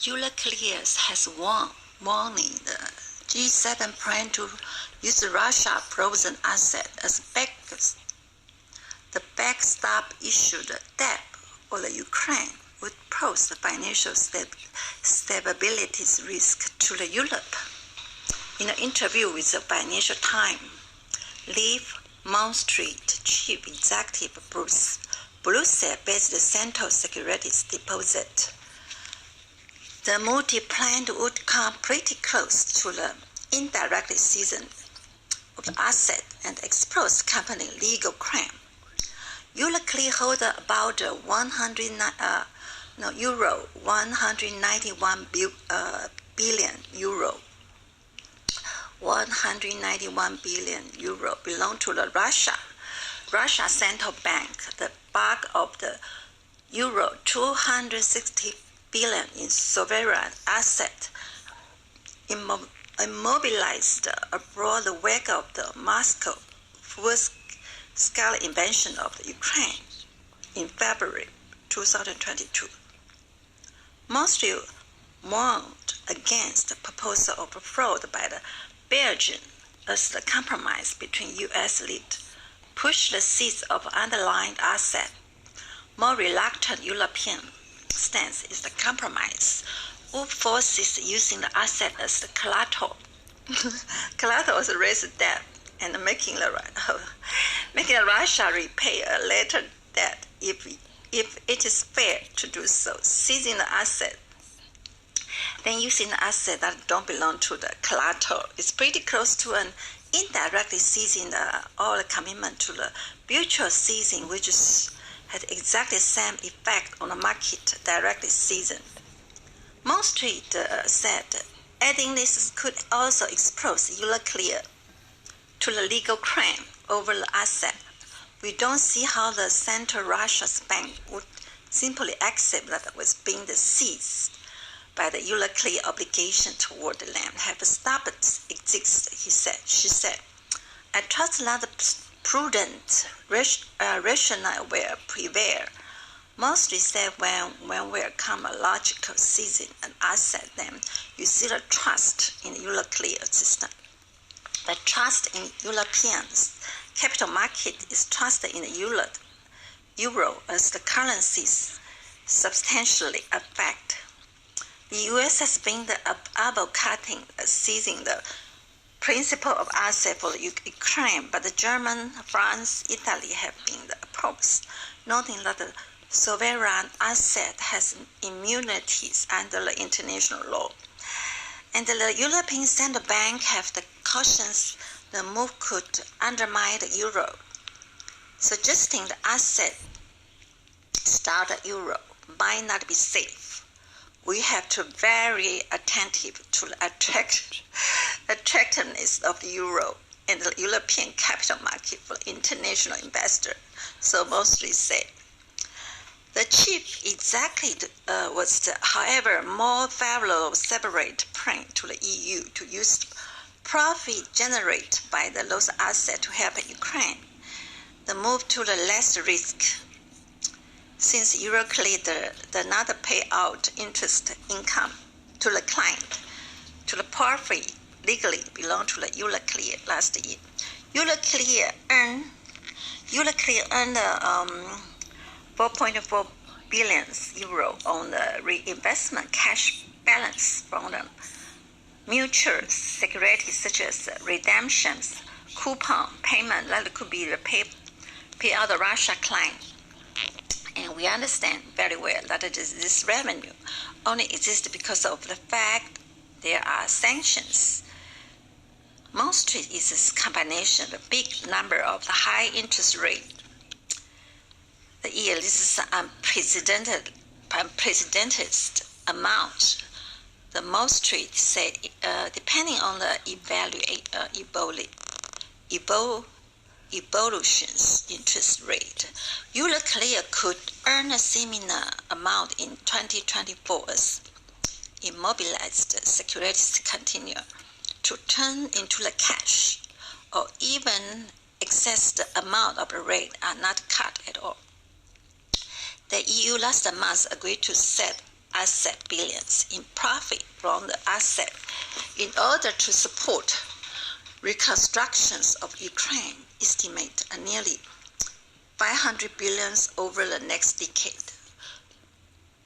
Euroclear has warning the G7 plan to use Russia frozen asset as the backstop issued debt for the Ukraine would pose a financial stability risk to the Europe. In an interview with the Financial Times, Leaf Mount Street Chief Executive Brussels-based Central Securities Deposit, the multi-plan would come pretty close to the indirect season of the asset and expose company legal claim. Euroclear holds about €191 billion belong to the Russia Central Bank. The bulk of the €260 billion in sovereign asset immobilized abroad the wake of the Moscow full-scale invasion of the Ukraine in February 2022. Moscow warned against the proposal of fraud by the Belgian as the compromise between U.S. lead pushed the seeds of underlying asset. More reluctant European stance is the compromise, who forces using the asset as the collateral. Collateral is raised debt and making Russia repay a later debt if it is fair to do so. Seizing the asset, then using the asset that don't belong to the collateral is pretty close to an indirectly seizing all the commitment to the mutual seizing, which had exactly the same effect on the market directly seizing. Mount Street said adding this could also expose Euroclear to the legal claim over the asset. We don't see how the Central Russia's bank would simply accept that it was being seized by the Euroclear obligation toward the land have stopped exist, she said. I trust that the prudent rationale will prevail. Mostly said when will come a logical seizing an asset, then you see the trust in the Euroclear system. The trust in European capital market is trust in the euro as the currencies substantially affect. The U.S. has been the advocating seizing the principle of asset for Ukraine, but the German, France, Italy have been opposed, noting that the sovereign asset has immunities under the international law. And the European Central Bank have the cautions the move could undermine the euro, suggesting the asset start the euro might not be safe. We have to be very attentive to the attractiveness of the euro and the European capital market for international investors, so mostly said. The chief executive was, however, more favorable separate plan to the EU to use profit generated by the lost asset to help Ukraine. The move to the less risk, since Euroclear does not pay out interest income to the client, to the profit legally belonged to the Euroclear last year. Euroclear earned 4.4 billion euro on the reinvestment cash balance from the mutual securities such as redemptions, coupon payment that could be pay out the Russia client. And we understand very well that this revenue only exists because of the fact there are sanctions. Mostly is this combination of a big number of the high interest rate. The year this is unprecedented amount. The most street said, depending on the evolutions interest rate, Euroclear could earn a similar amount in 2024 as immobilized securities continue to turn into the cash, or even excess the amount of the rate are not cut at all. The EU last month agreed to set asset billions in profit from the asset in order to support reconstructions of Ukraine, estimate nearly 500 billions over the next decade.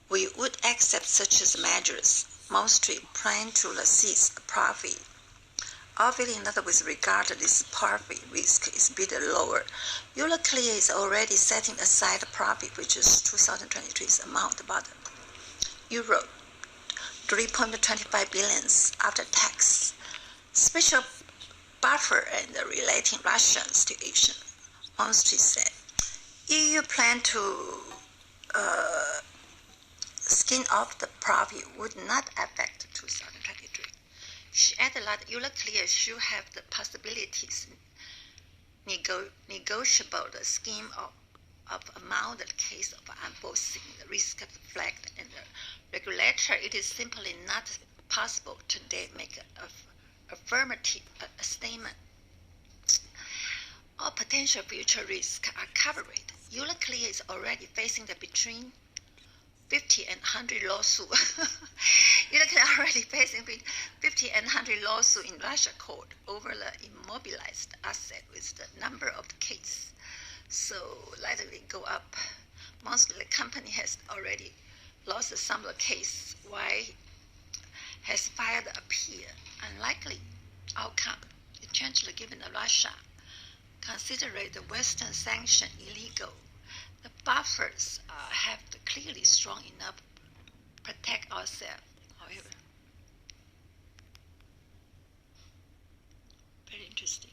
We would accept such as measures, mostly plan to seize profit. Obviously, not with regard to this profit risk is a bit lower. Euroclear is already setting aside profit, which is 2023's amount, about euro 3.25 billions after tax. Special buffer and the relating Russian situation. Mostly said, EU plan to skin off the profit would not affect 2023. She added that Euroclear should have the possibilities negotiable the scheme of amount the case of unboxing the risk flagged and the regulator. It is simply not possible today make an affirmative statement. All potential future risks are covered. Euroclear is already facing the between 50 and 100 lawsuits. Euroclear already facing 50 and 100 lawsuits in Russia court over the immobilized asset, with the number of the cases so likely go up. Mostly the company has already lost some of the case, while has filed appeal. Unlikely outcome, essentially given that Russia consider the Western sanction illegal. The buffers have clearly strong enough to protect ourselves. However, very interesting.